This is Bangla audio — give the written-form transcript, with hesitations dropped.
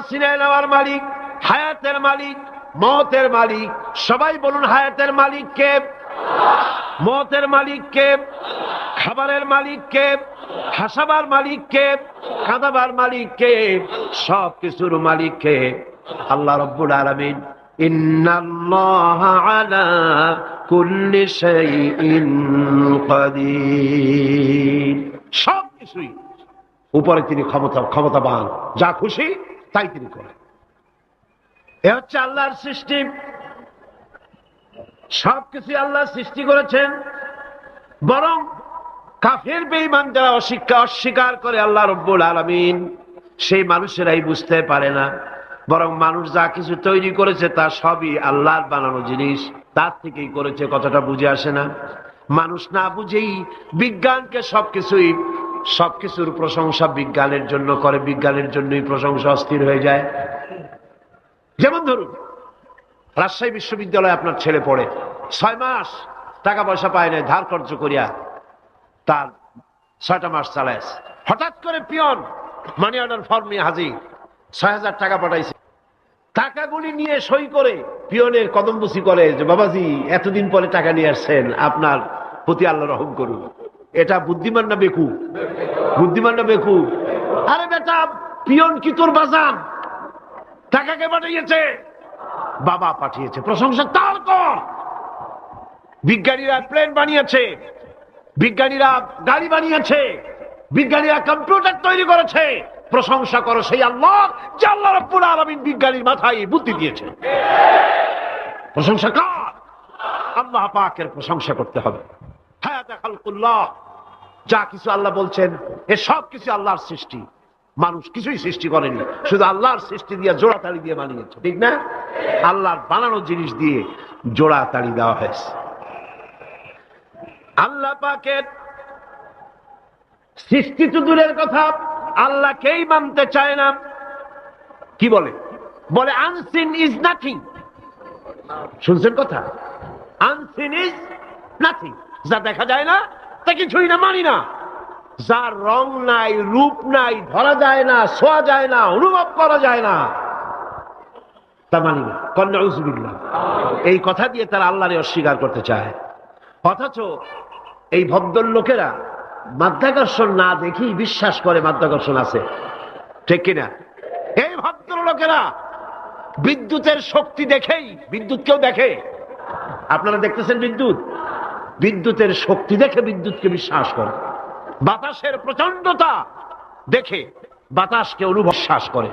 সিনাই নেওয়ার মালিক, হায়াতের মালিক, মওতের মালিক। সবাই বলুন হায়াতের মালিক কে, মওতের মালিক কে, খাবারের মালিক কে, হাসাবার মালিক কে, কাঁদাবার মালিক কে, সব কিছুর মালিক কে? আল্লাহ রাব্বুল আলামিন। ইন্নাল্লাহা আলা কুল্লি শাইইন কাদির। সব কিছুই উপরে তিনি ক্ষমতাবান, যা খুশি তাই তিনি করেন। এ হচ্ছে আল্লাহর সৃষ্টি। সবকিছু আল্লাহ সৃষ্টি করেছেন। বরং কাফের বেঈমান যারা অস্বীকার করে আল্লাহ রাব্বুল আলামিন, সেই মানুষেরাই বুঝতে পারে না। বরং মানুষ যা কিছু তৈরি করেছে তা সবই আল্লাহর বানানো জিনিস, তার থেকেই করেছে। কথাটা বুঝে আসে না? মানুষ না বুঝেই বিজ্ঞানকে সবকিছুর প্রশংসা বিজ্ঞানের জন্য করে, বিজ্ঞানের জন্যই প্রশংসা অস্থির হয়ে যায়। যেমন ধরুন, রাজশাহী বিশ্ববিদ্যালয়ে আপনার ছেলে পড়ে, 6 মাস টাকা পয়সা পায় না, ধার খরচ করিয়া তার 6টা মাস চালায়। হঠাৎ করে পিয়ন মানি অর্ডার ফর্ম নিয়ে হাজির, 6,000 টাকা পাঠাইছে। টাকাগুলি নিয়ে সই করে পিয়নের কদমবুসি করে যে, বাবাজি এতদিন পরে টাকা নিয়ে আসছেন, আপনার প্রতি আল্লাহ রহম করুন। এটা বুদ্ধিমান না বেকুব? বুদ্ধিমান না বেকুব? আরে বেটা, পিয়ন কি তোর বাজান? টাকাকে পাঠিয়েছে, বাবা পাঠিয়েছে, প্রশংসা তার কর। বিজ্ঞানীরা প্লেন বানিয়েছে, বিজ্ঞানীরা গাড়ি বানিয়েছে, বিজ্ঞানীরা কম্পিউটার তৈরি করেছে, প্রশংসা করো সেই আল্লাহ, যে আল্লাহ রাব্বুল আলামিন বিজ্ঞানীর মাথায় বুদ্ধি দিয়েছে। প্রশংসা কর, আল্লাহ পাকের প্রশংসা করতে হবে। হায়াতে খালকুল্লাহ, যা কিছু আল্লাহ বলছেন এ সব কিছু আল্লাহর সৃষ্টি। মানুষ কিছুই সৃষ্টি করেনি, শুধু আল্লাহর সৃষ্টি দিয়ে জোড়াতালি দিয়ে বানিয়েছে, ঠিক না? আল্লাহর বানানো জিনিস দিয়ে জোড়াতালি দেওয়া হয়েছে। আল্লাহ পাকের সৃষ্টি তো দূরের কথা, আল্লাহকেই মানতে চায় না। কি বলে? বলে আনসিন ইজ নাথিং। শুনছেন কথা? আনসিন ইজ নাথিং, যা দেখা যায় না তা কিছুই না, মানি না। যার রং নাই, রূপ নাই, ধরা যায় না, ছোঁয়া যায় না, অনুভব করা যায় না, তা মানি না। নাউযুবিল্লাহ। এই কথা দিয়ে তারা আল্লাহরে অস্বীকার করতে চায়। অথচ এই ভদ্রলোকেরা মাধ্যাকর্ষণ না দেখেই বিশ্বাস করে মাধ্যাকর্ষণ আছে, ঠিক কিনা? এই ভদ্রলোকেরা বিদ্যুতের শক্তি দেখেই, বিদ্যুৎকেও দেখে। আপনারা দেখতেছেন বিদ্যুতের শক্তি দেখে বিদ্যুৎকে বিশ্বাস করে। বাতাসের প্রচন্ডতা দেখে বাতাসকে বিশ্বাস করে।